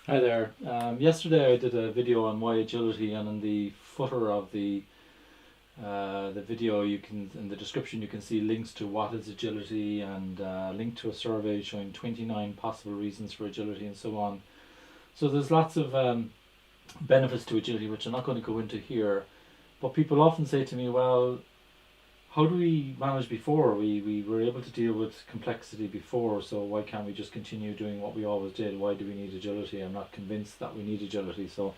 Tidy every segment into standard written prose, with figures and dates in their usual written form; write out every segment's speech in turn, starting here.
Hi there. Yesterday I did a video on why agility, and in the footer of the video, you can in the description you can see links to what is agility and link to a survey showing 29 possible reasons for agility and so on. So there's lots of benefits to agility, which I'm not going to go into here. But people often say to me, "Well, how do we manage before? We were able to deal with complexity before, so why can't we just continue doing what we always did? Why do we need agility?" I'm not convinced that we need agility. So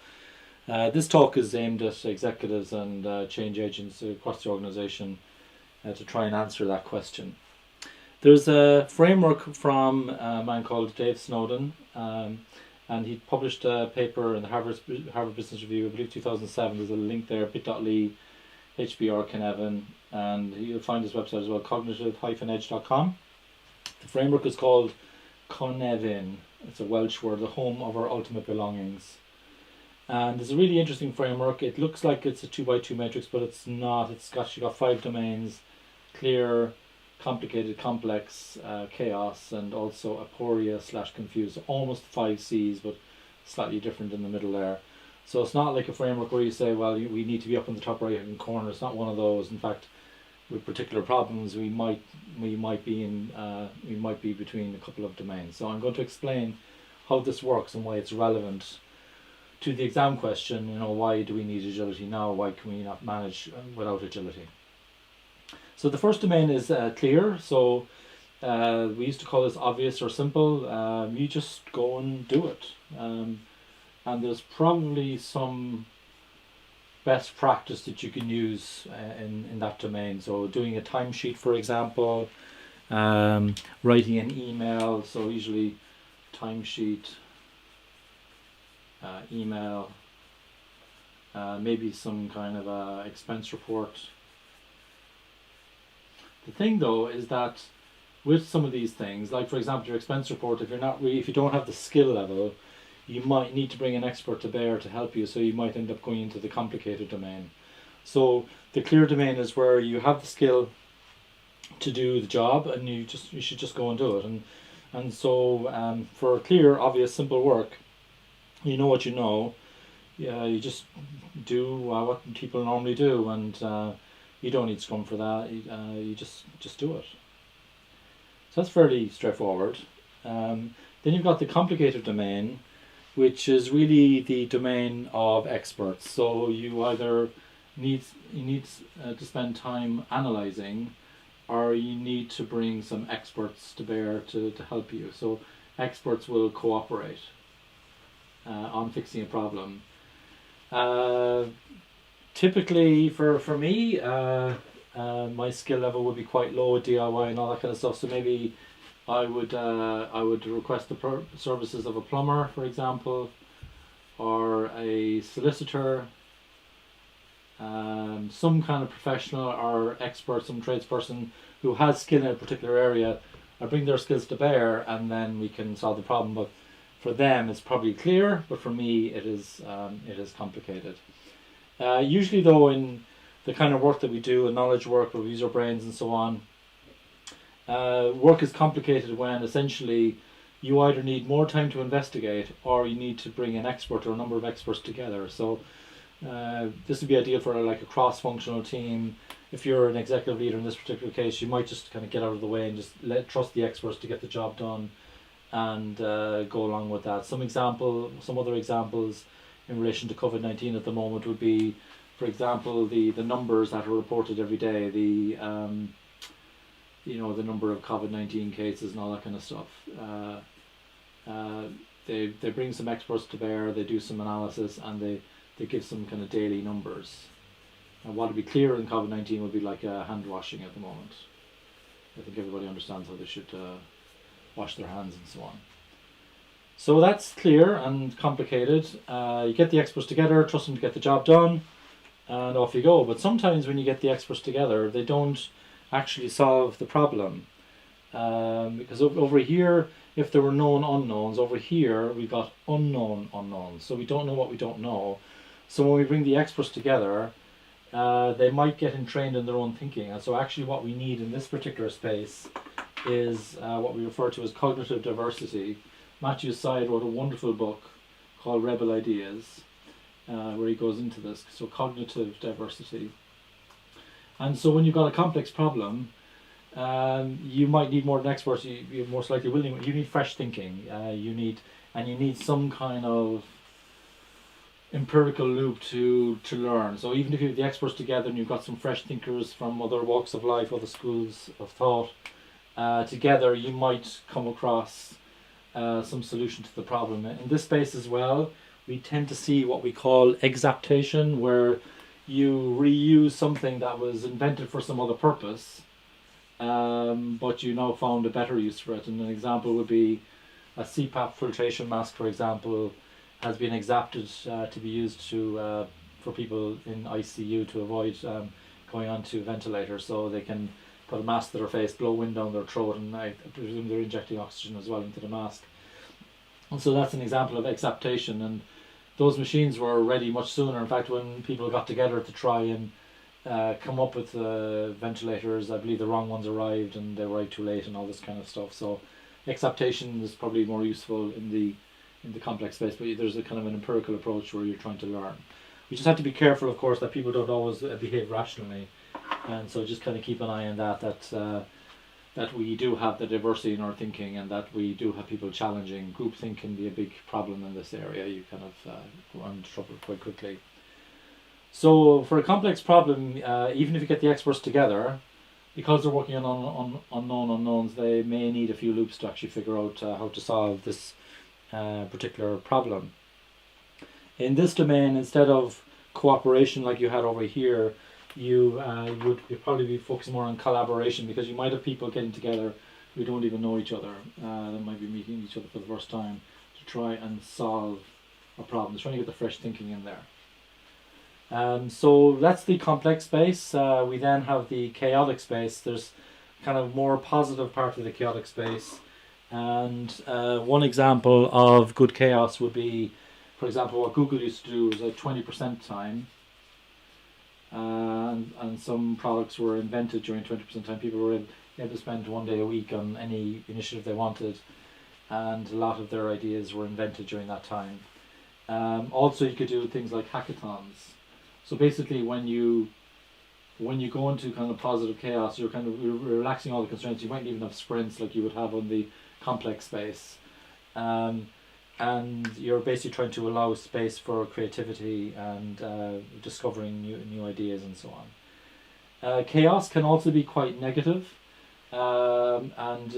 this talk is aimed at executives and change agents across the organization to try and answer that question. There's a framework from a man called Dave Snowden, and he published a paper in the Harvard Business Review, I believe 2007. There's a link there, bit.ly HBR Cynefin, and you'll find his website as well, cognitive-edge.com. The framework is called Cynefin. It's a Welsh word, the home of our ultimate belongings. And it's a really interesting framework. It looks like it's a 2x2 matrix, but it's not. It's actually got 5 domains: clear, complicated, complex, chaos, and also aporia/confused. Almost 5 C's, but slightly different in the middle there. So it's not like a framework where you say, well, we need to be up in the top right hand corner. It's not one of those. In fact, with particular problems, we might be between a couple of domains. So I'm going to explain how this works and why it's relevant to the exam question. Why do we need agility now? Why can we not manage without agility? So the first domain is clear. So we used to call this obvious or simple. You just go and do it. And there's probably some best practice that you can use in that domain. So doing a timesheet, for example, writing an email. So usually timesheet, email, maybe some kind of expense report. The thing though is that with some of these things, like for example your expense report, if you don't have the skill level, you might need to bring an expert to bear to help you, so you might end up going into the complicated domain. So the clear domain is where you have the skill to do the job, and you should just go and do it. And so for clear, obvious, simple work, you know what you know. You just do what people normally do, and you don't need Scrum for that. You just do it. So that's fairly straightforward. Then you've got the complicated domain, which is really the domain of experts. So you either need to spend time analyzing, or you need to bring some experts to bear to help you. So experts will cooperate on fixing a problem. Typically for me, my skill level would be quite low with DIY and all that kind of stuff. So maybe I would request the services of a plumber, for example, or a solicitor, some kind of professional or expert, some tradesperson who has skill in a particular area. I bring their skills to bear, and then we can solve the problem. But for them, it's probably clear, but for me, it is complicated. Usually, though, in the kind of work that we do, in knowledge work, where we use our brains and so on, work is complicated when essentially you either need more time to investigate, or you need to bring an expert or a number of experts together. So this would be ideal for like a cross-functional team. If you're an executive leader in this particular case, you might just kind of get out of the way and just trust the experts to get the job done, and go along with that. Some other examples in relation to COVID-19 at the moment would be, for example, the numbers that are reported every day, the number of COVID-19 cases and all that kind of stuff. They bring some experts to bear, they do some analysis, and they give some kind of daily numbers. And what would be clear in COVID-19 would be like hand washing at the moment. I think everybody understands how they should wash their hands and so on. So that's clear and complicated. You get the experts together, trust them to get the job done, and off you go. But sometimes when you get the experts together, they don't actually solve the problem. Because over here, if there were known unknowns, over here we've got unknown unknowns. So we don't know what we don't know. So when we bring the experts together, they might get entrained in their own thinking. And so actually what we need in this particular space is what we refer to as cognitive diversity. Matthew Syed wrote a wonderful book called Rebel Ideas, where he goes into this. So cognitive diversity. And so when you've got a complex problem, you might need more than experts. You're most likely willing. You need fresh thinking. You need some kind of empirical loop to learn. So even if you have the experts together and you've got some fresh thinkers from other walks of life, other schools of thought, together, you might come across some solution to the problem. In this space as well, we tend to see what we call exaptation, where you reuse something that was invented for some other purpose, but you now found a better use for it. And an example would be a CPAP filtration mask, for example, has been exapted to be used for people in ICU to avoid going onto ventilators, so they can put a mask to their face, blow wind down their throat, and I presume they're injecting oxygen as well into the mask. And so that's an example of exaptation, and those machines were ready much sooner. In fact, when people got together to try and come up with ventilators, I believe the wrong ones arrived and they arrived too late and all this kind of stuff. So exaptation is probably more useful in the complex space, but there's a kind of an empirical approach where you're trying to learn. We just have to be careful, of course, that people don't always behave rationally, and so just kind of keep an eye on that we do have the diversity in our thinking, and that we do have people challenging. Groupthink can be a big problem in this area. You kind of run into trouble quite quickly. So for a complex problem, even if you get the experts together, because they're working on unknown unknowns, they may need a few loops to actually figure out how to solve this particular problem. In this domain, instead of cooperation like you had over here, you'd probably be focusing more on collaboration, because you might have people getting together who don't even know each other. They might be meeting each other for the first time to try and solve a problem. Trying to get the fresh thinking in there. So that's the complex space. We then have the chaotic space. There's kind of more positive part of the chaotic space. And one example of good chaos would be, for example, what Google used to do was a 20% time. And some products were invented during 20% time. People were able to spend one day a week on any initiative they wanted, and a lot of their ideas were invented during that time. Also, you could do things like hackathons. So basically, when you go into kind of positive chaos, you're relaxing all the constraints. You might even have sprints like you would have on the complex space, and you're basically trying to allow space for creativity and discovering new ideas and so on. Chaos can also be quite negative, and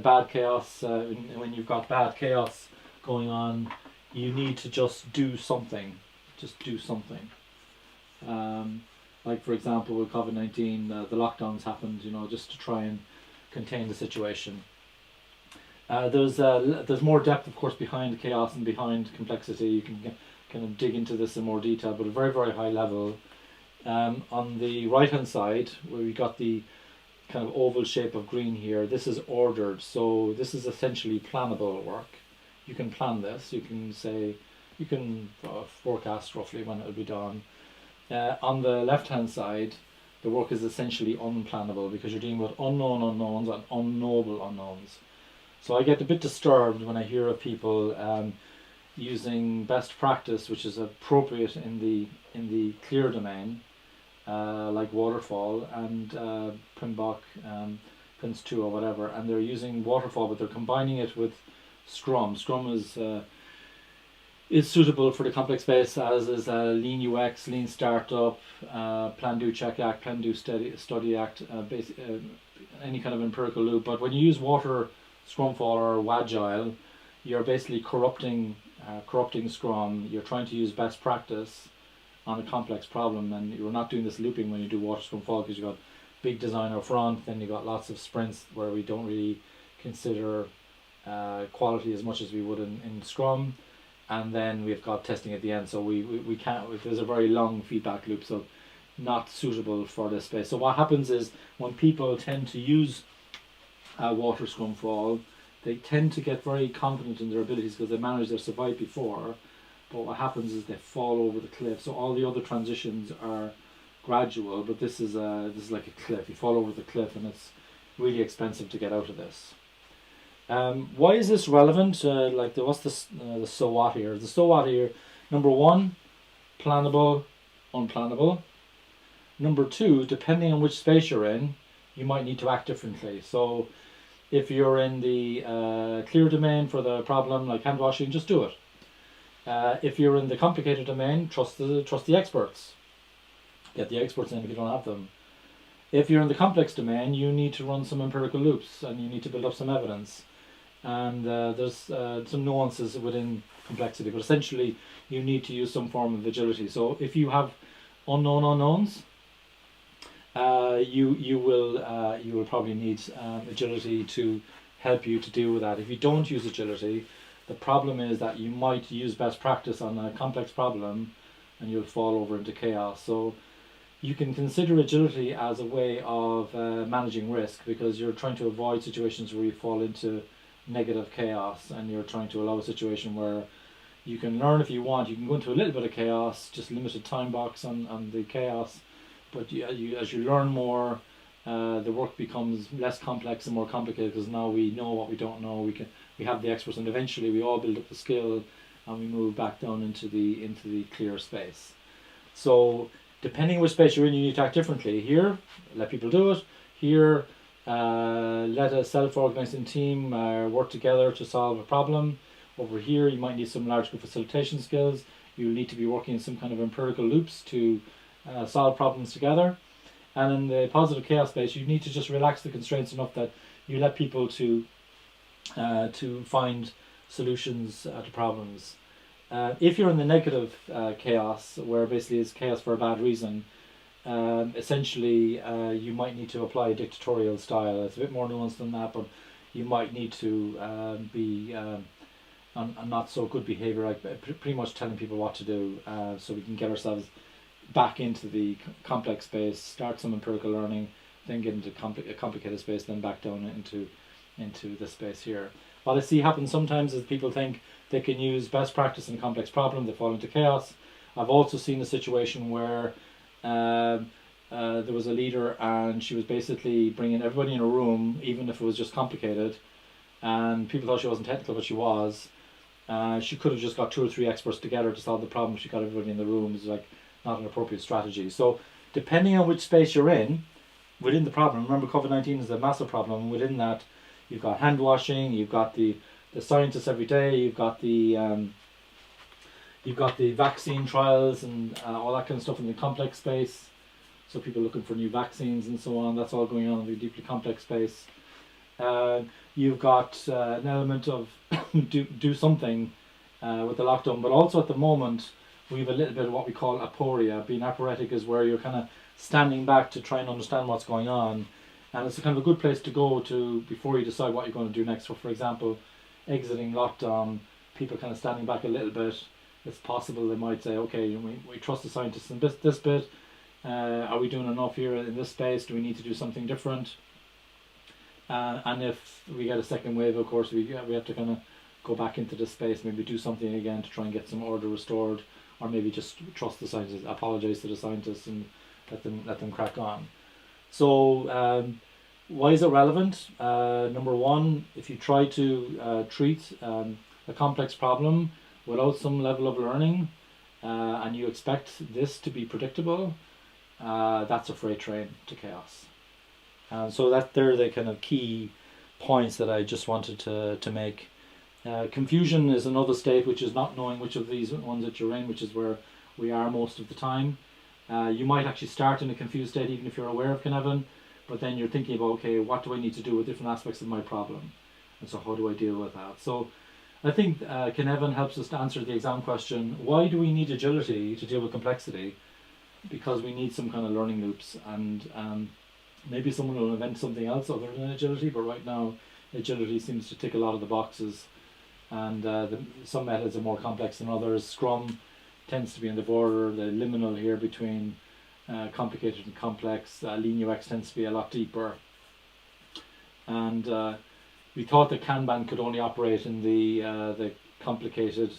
bad chaos. When you've got bad chaos going on, you need to just do something. Just do something. Like for example, with COVID-19, the lockdowns happened, just to try and contain the situation. There's more depth, of course, behind chaos and behind complexity. You can kind of dig into this in more detail, but at a very, very high level. On the right-hand side, where we got the kind of oval shape of green here, this is ordered. So this is essentially plannable work. You can plan this. You can forecast roughly when it will be done. On the left-hand side, the work is essentially unplannable, because you're dealing with unknown unknowns and unknowable unknowns. So I get a bit disturbed when I hear of people using best practice, which is appropriate in the clear domain, like waterfall and PrimBoK, Prince 2 or whatever, and they're using waterfall, but they're combining it with Scrum. Scrum is suitable for the complex space, as is Lean UX, Lean Startup, Plan, Do, Check, Act, Plan, Do, Study, Act, any kind of empirical loop. But when you use Scrumfall or Wagile, you're basically corrupting Scrum. You're trying to use best practice on a complex problem, and you're not doing this looping when you do Water Scrumfall, because you've got big design up front, then you've got lots of sprints where we don't really consider quality as much as we would in Scrum, and then we've got testing at the end. So we can't. There's a very long feedback loop, so not suitable for this space. So what happens is, when people tend to use Water Scrumfall, they tend to get very confident in their abilities because they managed to survive before. But what happens is they fall over the cliff. So all the other transitions are gradual, but this is like a cliff. You fall over the cliff, and it's really expensive to get out of this. Why is this relevant? What's the so what here? The so what here, number one, plannable, unplannable. Number two, depending on which space you're in, you might need to act differently. So if you're in the clear domain for the problem, like hand washing, just do it. If you're in the complicated domain, trust the experts. Get the experts in if you don't have them. If you're in the complex domain, you need to run some empirical loops and you need to build up some evidence. And there's some nuances within complexity, but essentially you need to use some form of agility. So if you have unknown unknowns, you will probably need agility to help you to deal with that. If you don't use agility, the problem is that you might use best practice on a complex problem and you'll fall over into chaos. So you can consider agility as a way of managing risk, because you're trying to avoid situations where you fall into negative chaos, and you're trying to allow a situation where you can learn if you want. You can go into a little bit of chaos, just limited time box on the chaos, but as you learn more, the work becomes less complex and more complicated, because now we know what we don't know. We have the experts, and eventually we all build up the skill, and we move back down into the clear space. So depending which space you're in, you need to act differently. Here, let people do it. Here, let a self-organizing team work together to solve a problem. Over here, you might need some large group facilitation skills. You need to be working in some kind of empirical loops to solve problems together. And in the positive chaos space, you need to just relax the constraints enough that you let people to find solutions to problems. If you're in the negative chaos, where basically it's chaos for a bad reason, essentially you might need to apply a dictatorial style. It's a bit more nuanced than that, but you might need to be on not so good behavior, like pretty much telling people what to do, so we can get ourselves back into the complex space, start some empirical learning, then get into a complicated space, then back down into this space here. What I see happen sometimes is people think they can use best practice in a complex problem, they fall into chaos. I've also seen a situation where there was a leader and she was basically bringing everybody in a room, even if it was just complicated, and people thought she wasn't technical, but she was. She could have just got 2 or 3 experts together to solve the problem. She got everybody in the room. It's like not an appropriate strategy. So depending on which space you're in within the problem, remember COVID-19 is a massive problem. Within that, you've got hand washing, you've got the scientists every day, you've got the vaccine trials and all that kind of stuff in the complex space. So people looking for new vaccines and so on. That's all going on in the deeply complex space. You've got an element of do something with the lockdown, but also at the moment we have a little bit of what we call aporia. Being aporetic is where you're kind of standing back to try and understand what's going on, and it's a kind of a good place to go to before you decide what you're going to do next. So for example, exiting lockdown, people kind of standing back a little bit. It's possible they might say, okay, we trust the scientists in this bit. Are we doing enough here in this space? Do we need to do something different? And if we get a second wave, of course, we have to kind of go back into this space, maybe do something again to try and get some order restored, or maybe just trust the scientists, apologize to the scientists, and let them crack on. So why is it relevant? Number one, if you try to treat a complex problem without some level of learning, and you expect this to be predictable, that's a freight train to chaos. So they're the kind of key points that I just wanted to make. Confusion is another state, which is not knowing which of these ones that you're in, which is where we are most of the time. You might actually start in a confused state even if you're aware of Cynefin, but then you're thinking about, okay, what do I need to do with different aspects of my problem? And so how do I deal with that? So I think Cynefin helps us to answer the exam question, why do we need agility to deal with complexity? Because we need some kind of learning loops, and maybe someone will invent something else other than agility, but right now agility seems to tick a lot of the boxes, and some methods are more complex than others. Scrum tends to be in the border, the liminal here between complicated and complex. Lean UX tends to be a lot deeper, and we thought that Kanban could only operate in the complicated,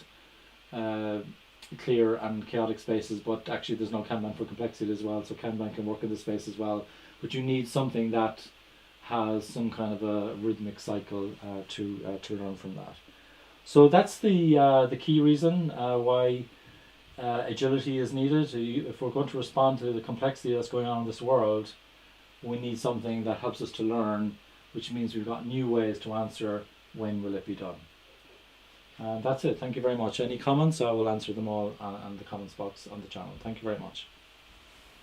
clear and chaotic spaces, but actually there's no Kanban for complexity as well, so Kanban can work in this space as well. But you need something that has some kind of a rhythmic cycle to learn from that. So that's the key reason why agility is needed. If we're going to respond to the complexity that's going on in this world, we need something that helps us to learn, which means we've got new ways to answer when will it be done. And that's it. Thank you very much. Any comments? I will answer them all in the comments box on the channel. Thank you very much.